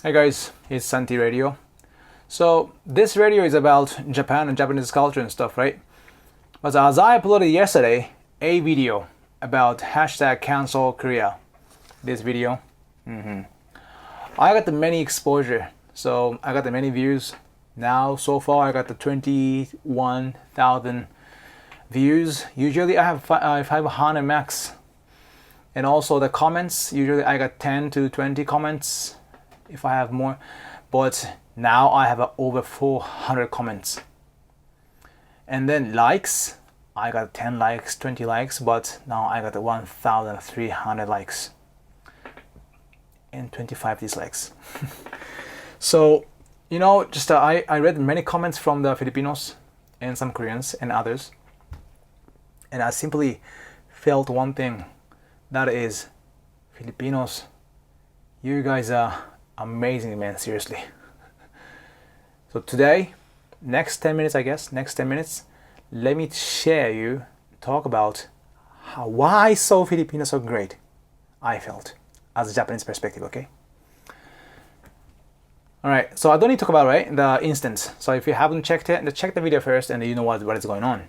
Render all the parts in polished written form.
Hey guys, it's Santi Radio. So this radio is about Japan and Japanese culture and stuff, right? But as I uploaded yesterday a video about hashtag cancel Korea, this video, I got the many exposure. So I got the many views. Now so far I got the 21,000 views. Usually I have 500 max. And also the comments, usually I got 10 to 20 comments if I have more, but now I have over 400 comments. And then likes, I got 10 likes, 20 likes, but now I got 1,300 likes and 25 dislikes. So, just I read many comments from the Filipinos and some Koreans and others, and I simply felt one thing, that is, Filipinos, you guys are amazing, man, seriously. So today, next 10 minutes, let me talk about why so Filipinos are great, I felt, as a Japanese perspective, okay? Alright, so I don't need to talk about, right, the instance. So if you haven't checked it, check the video first and you know what is going on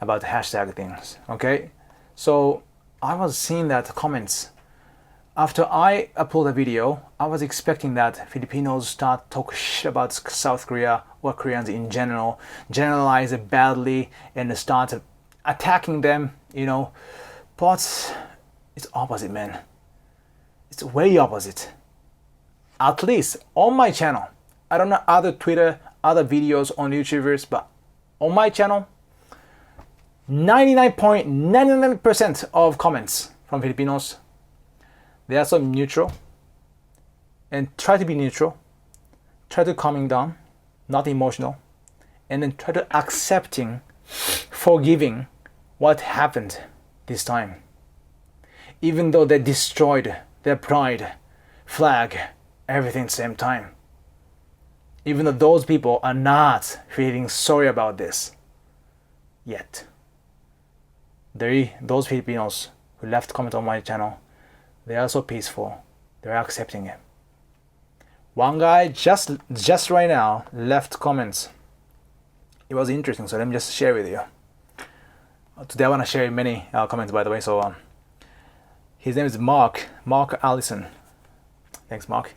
about the hashtag things, okay? So I was seeing that comments. After I upload a video, I was expecting that Filipinos start talk shit about South Korea or Koreans in general, generalize it badly, and start attacking them, But it's opposite, man. It's way opposite. At least on my channel. I don't know other Twitter, other videos on YouTubers, but on my channel, 99.99% of comments from Filipinos, they are so neutral and try to be neutral, try to calming down, not emotional, and then try to accepting, forgiving what happened this time. Even though they destroyed their pride, flag, everything at the same time. Even though those people are not feeling sorry about this yet. Those Filipinos who left comment on my channel, they are so peaceful. They're accepting it. One guy just right now left comments. It was interesting, so let me just share with you. Today I want to share many comments, by the way. So his name is Mark Allison. Thanks, Mark.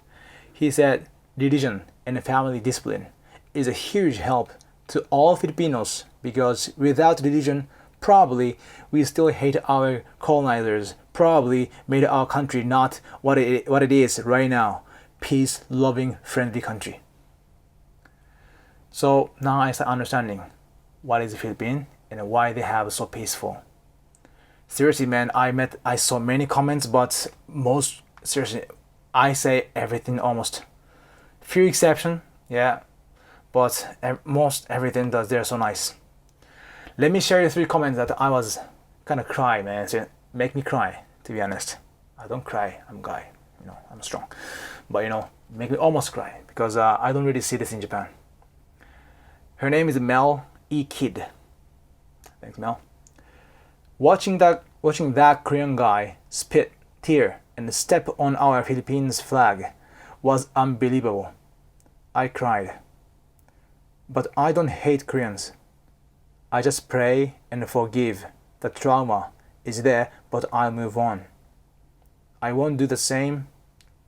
He said, religion and family discipline is a huge help to all Filipinos because without religion, probably we still hate our colonizers, probably made our country not what it is right now. Peace, loving, friendly country. So now I start understanding what is the Philippines and why they have so peaceful. Seriously, man, I saw many comments, but I say everything almost. Few exception, yeah, but most everything that they're so nice. Let me share you 3 comments that I was kind of cry, man. So make me cry, to be honest. I don't cry, I'm a guy, I'm strong. But make me almost cry because I don't really see this in Japan. Her name is Mel E. Kid. Thanks, Mel. Watching that Korean guy spit, tear, and step on our Philippines flag was unbelievable. I cried. But I don't hate Koreans. I just pray and forgive. The trauma is there, but I'll move on. I won't do the same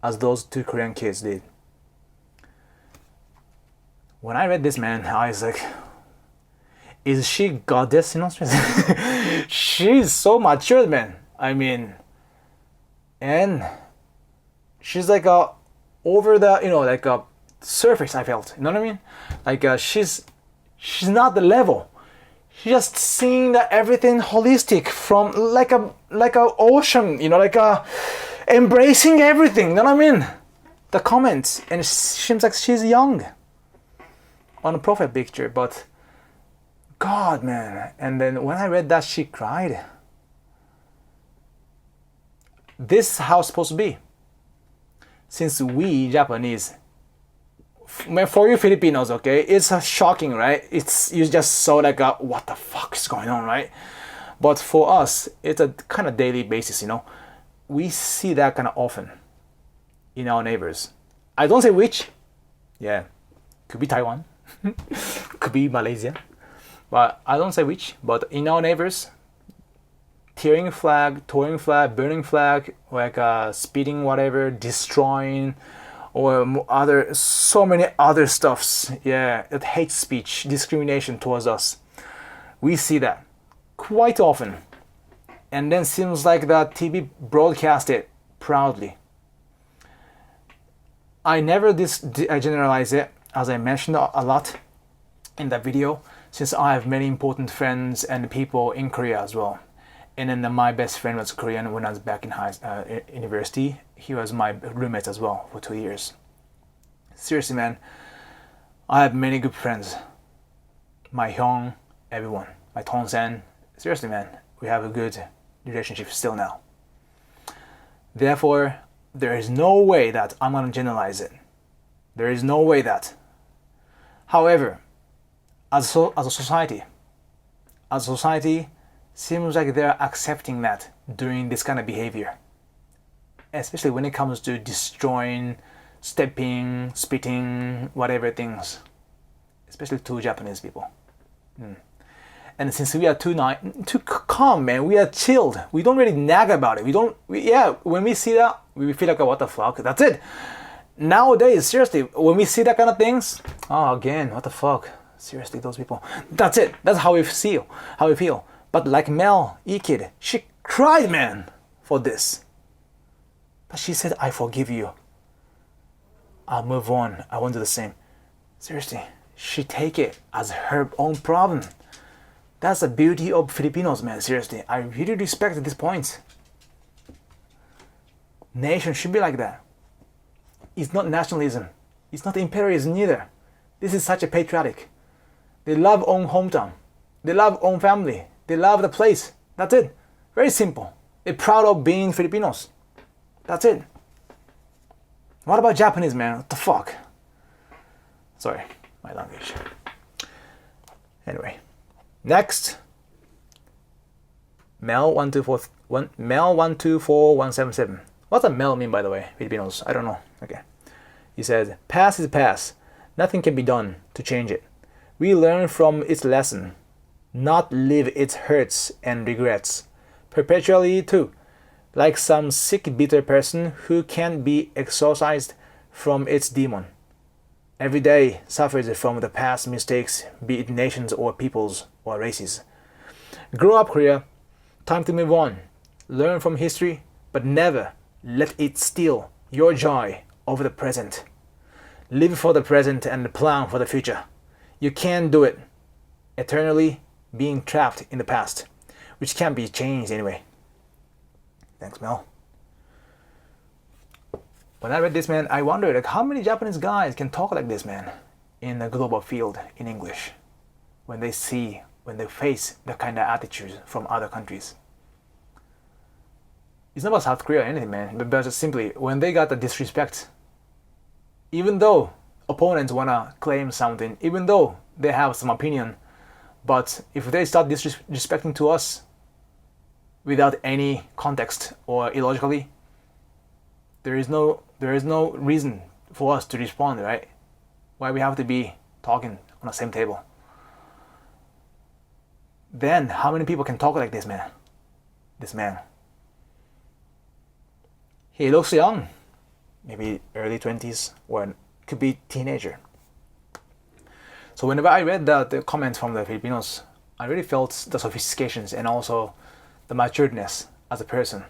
as those 2 Korean kids did. When I read this, man, I was like, is she goddess? She's so mature, man. I mean, and she's like over the like a surface. I felt, you know what I mean? Like she's not the level. She's just seeing that everything holistic from like a ocean, like embracing everything. You know what I mean? The comments, and it seems like she's young on a profile picture, but God, man. And then when I read that, she cried. This is how it's supposed to be. Since we Japanese, for you Filipinos, okay, it's shocking, right? You just saw like what the fuck is going on, right? But for us, it's a kind of daily basis, We see that kind of often in our neighbors. I don't say which. Yeah, could be Taiwan, could be Malaysia, but I don't say which. But in our neighbors, tearing flag, towing flag, burning flag, like speeding, whatever, destroying, or so many other stuffs. Yeah, it hate speech, discrimination towards us. We see that quite often, and then seems like that TV broadcast it proudly. I never generalize it, as I mentioned a lot in that video, since I have many important friends and people in Korea as well. And then my best friend was Korean when I was back in university. He was my roommate as well for 2 years. Seriously, man, I have many good friends. My Hyung, everyone. My Tongsen. Seriously, man, we have a good relationship still now. Therefore, there is no way that I'm going to generalize it. There is no way that. However, as a society, seems like they're accepting that doing this kind of behavior. Especially when it comes to destroying, stepping, spitting, whatever things. Especially to Japanese people. And since we are too calm, man, we are chilled. We don't really nag about it. When we see that, we feel like, what the fuck? That's it. Nowadays, seriously, when we see that kind of things, again, what the fuck? Seriously, those people. That's it. That's how we feel. But like Mel, E-Kid, she cried, man, for this. But she said, I forgive you. I'll move on. I won't do the same. Seriously, she take it as her own problem. That's the beauty of Filipinos, man. Seriously, I really respect this point. Nation should be like that. It's not nationalism. It's not imperialism neither. This is such a patriotic. They love own hometown. They love own family. They love the place. That's it. Very simple. They're proud of being Filipinos. That's it. What about Japanese, man? What the fuck? Sorry, my language. Anyway. Next, Mel124177. What's a Mel mean, by the way, Filipinos? I don't know. Okay. He says, past is past. Nothing can be done to change it. We learn from its lesson, not live its hurts and regrets. Perpetually too, like some sick, bitter person who can't be exorcised from its demon. Every day suffers from the past mistakes, be it nations or peoples or races. Grow up, Korea. Time to move on. Learn from history, but never let it steal your joy over the present. Live for the present and plan for the future. You can't do it eternally being trapped in the past, which can't be changed anyway. Thanks, Mel. When I read this, man, I wondered, like, how many Japanese guys can talk like this, man, in the global field in English, when they face that kind of attitudes from other countries. It's not about South Korea or anything, man, but just simply when they got the disrespect, even though opponents wanna claim something, even though they have some opinion, but if they start disrespecting to us without any context or illogically, there is no reason for us to respond, right? Why we have to be talking on the same table? Then how many people can talk like this, man? This man. He looks young, maybe early 20s, or could be teenager. So whenever I read the comments from the Filipinos, I really felt the sophistications and also the maturedness as a person.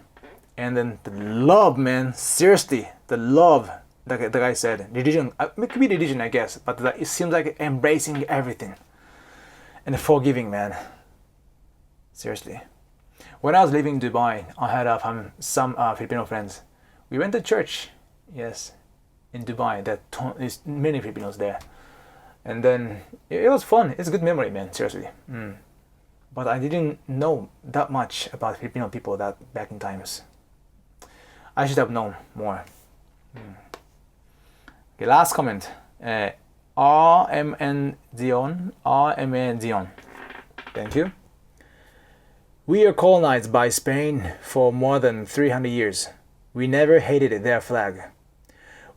And then the love, man, seriously, the love, the guy said, religion, it could be religion, I guess, but it seems like embracing everything. And forgiving, man, seriously. When I was living in Dubai, I had some Filipino friends. We went to church, yes, in Dubai. There's many Filipinos there. And then it was fun. It's a good memory, man, seriously. But I didn't know that much about Filipino people that back in times. I should have known more. Okay, last comment. RMN Dion. Thank you. We are colonized by Spain for more than 300 years. We never hated their flag.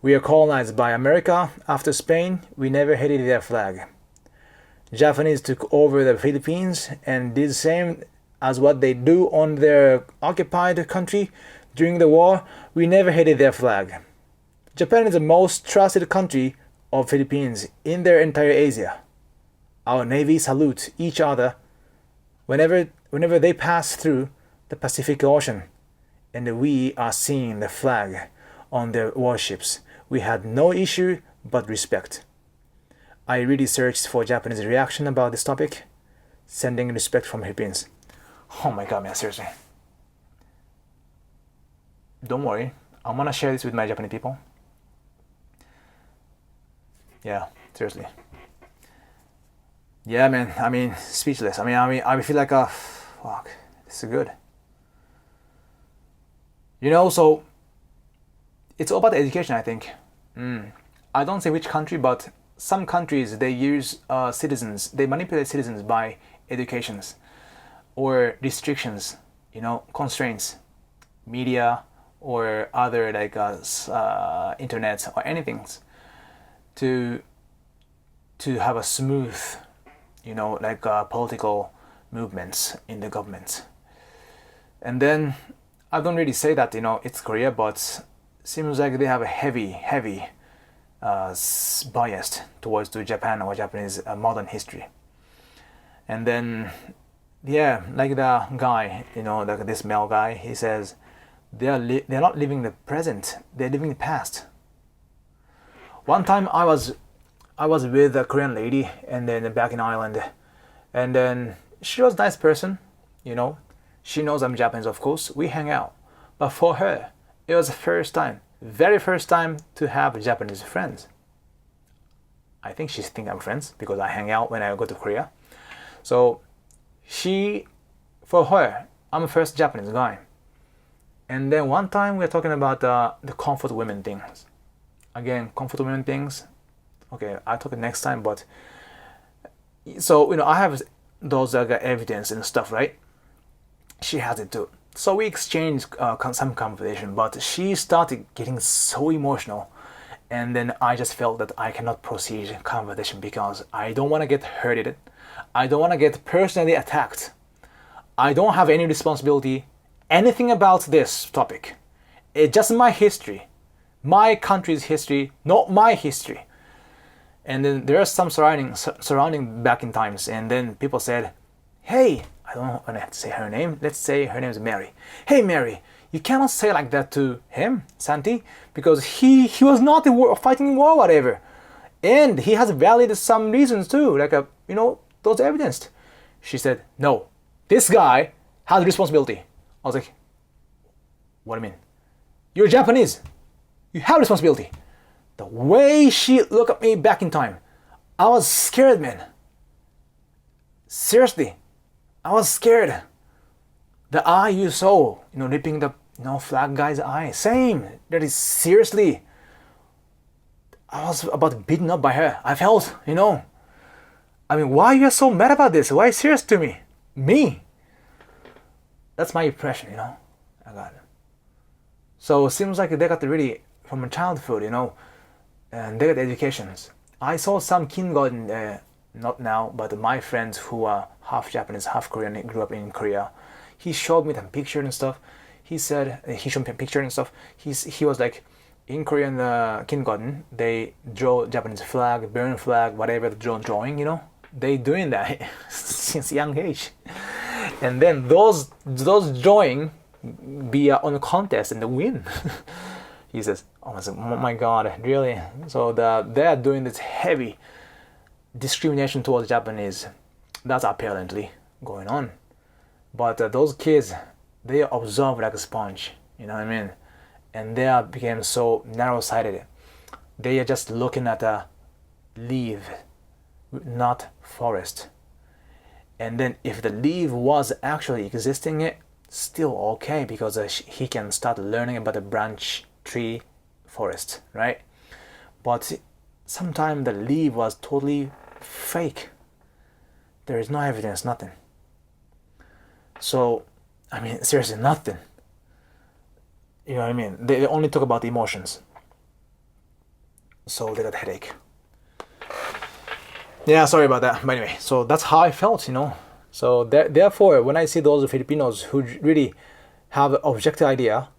We are colonized by America. After Spain, we never hated their flag. Japanese took over the Philippines and did the same as what they do on their occupied country during the war. We never hated their flag. Japan is the most trusted country of Philippines in their entire Asia. Our navy salute each other whenever they pass through the Pacific Ocean, and we are seeing the flag on their warships. We had no issue but respect. I really searched for Japanese reaction about this topic, sending respect from Philippines. Oh my god, man, seriously. Don't worry, I'm gonna share this with my Japanese people. Yeah, seriously. Yeah, man, I mean, speechless. I feel like, fuck, this is good. You know, so it's all about education, I think. I don't say which country, but some countries, they use citizens, they manipulate citizens by educations or restrictions, you know, constraints, media or other like internet or anything to have a smooth, you know, like political movements in the government. And then I don't really say that, you know, it's Korea, but seems like they have a heavy bias towards to Japan or Japanese modern history. And then, yeah, like the guy, you know, like this male guy, he says they're not living the present, they're living the past. One time I was with a Korean lady, and then back in Ireland, and then she was a nice person, you know. She knows I'm Japanese, of course. We hang out, but for her, it was the very first time to have Japanese friends. I think she thinks I'm friends because I hang out when I go to Korea. So for her, I'm the first Japanese guy. And then one time we were talking about the comfort women things. Again, comfort women things. Okay, I'll talk it next time. But so, you know, I have those evidence and stuff, right? She has it too. So we exchanged some conversation, but she started getting so emotional, and then I just felt that I cannot proceed conversation because I don't want to get hurted. I don't want to get personally attacked. I don't have any responsibility, anything about this topic. It's just my history, my country's history, not my history. And then there are some surrounding back in times, and then people said, hey, I don't want to have to say her name. Let's say her name is Mary. Hey, Mary, you cannot say like that to him, Santi, because he was not fighting in war, whatever. And he has valid some reasons too, like, you know, those evidence. She said, no, this guy has responsibility. I was like, what do you mean? You're Japanese. You have responsibility. The way she looked at me back in time, I was scared, man. Seriously. I was scared. The eye you saw, you know, ripping the, you know, flag guy's eye. Same. That is seriously. I was about beaten up by her. I felt, you know. I mean, why you are so mad about this? Why serious to me? Me. That's my impression, you know. I got it. So it seems like they got really from a childhood, you know, and they got educations. I saw some kindergarten. Not now, but my friends who are half Japanese, half Korean, grew up in Korea. He showed me the picture and stuff. He said he showed me a picture and stuff. He was like, in Korean kindergarten, they draw Japanese flag, burn flag, whatever the drawing, you know. They doing that since young age, and then those drawing be on a contest and they win. He says, oh my god, really? So they are doing this heavy discrimination towards Japanese. That's apparently going on. But those kids, they observe like a sponge, you know what I mean? And they became so narrow-sighted. They are just looking at a leaf, not forest. And then if the leaf was actually existing, still okay, because he can start learning about the branch, tree, forest, right? But sometimes the leaf was totally fake. There is no evidence, nothing. So, I mean, seriously, nothing. You know what I mean? They only talk about the emotions. so they got a headache. Yeah, sorry about that. But anyway, so that's how I felt, you know. So therefore, when I see those Filipinos who really have an objective idea,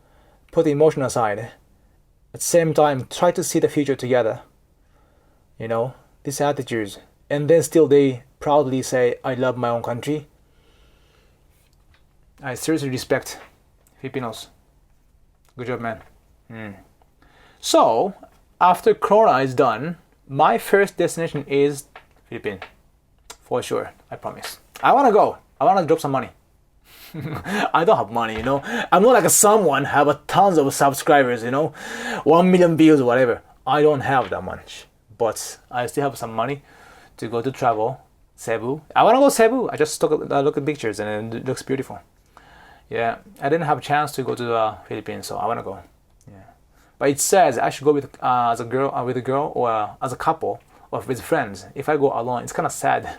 put the emotion aside, at the same time try to see the future together, you know, these attitudes, and then still they proudly say, I love my own country. I seriously respect Filipinos. Good job, man. So, after Corona is done, my first destination is Philippines. For sure, I promise. I want to go. I want to drop some money. I don't have money, you know. I'm not like someone have a tons of subscribers, you know, 1 million views or whatever. I don't have that much, but I still have some money to go to travel. Cebu. I want to go Cebu. I just took a look at pictures and it looks beautiful. Yeah, I didn't have a chance to go to the Philippines, so I want to go. Yeah, but it says I should go with as a girl, with a girl, or as a couple, or with friends. If I go alone, it's kind of sad.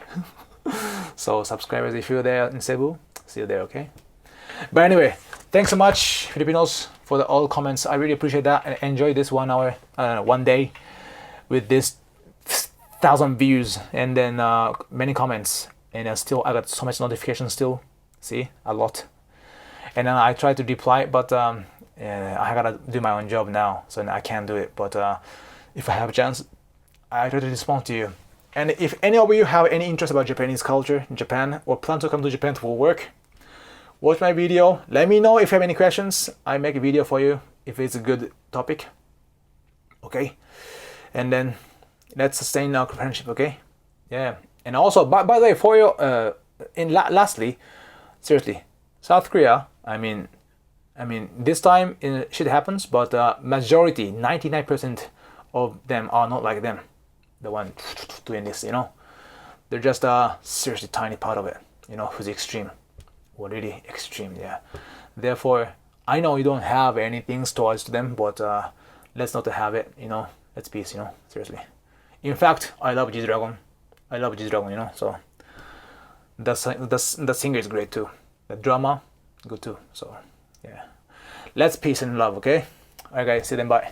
So subscribers, if you're there in Cebu, see you there, okay? But anyway, thanks so much, Filipinos, for all comments. I really appreciate that and enjoy this 1 hour, 1 day with this 1,000 views and then many comments. And still, I got so much notifications still. See, a lot. And then I try to reply, but I gotta do my own job now, so I can't do it. But if I have a chance, I try to respond to you. And if any of you have any interest about Japanese culture in Japan or plan to come to Japan for work, watch my video. Let me know if you have any questions. I make a video for you if it's a good topic. Okay? And then let's sustain our friendship, okay? Yeah. And also, by the way, for you, lastly, seriously, South Korea, I mean, this time shit happens, but majority, 99% of them are not like them. The one doing this, you know, they're just a seriously tiny part of it, you know, who's extreme, or really extreme, yeah. Therefore, I know you don't have anything towards them, but let's not have it, you know. Let's peace, you know, seriously. In fact, I love G-Dragon. I love G-Dragon, you know. So the singer is great too. The drama, good too. So yeah, let's peace and love, okay? Alright, guys, see you then. Bye.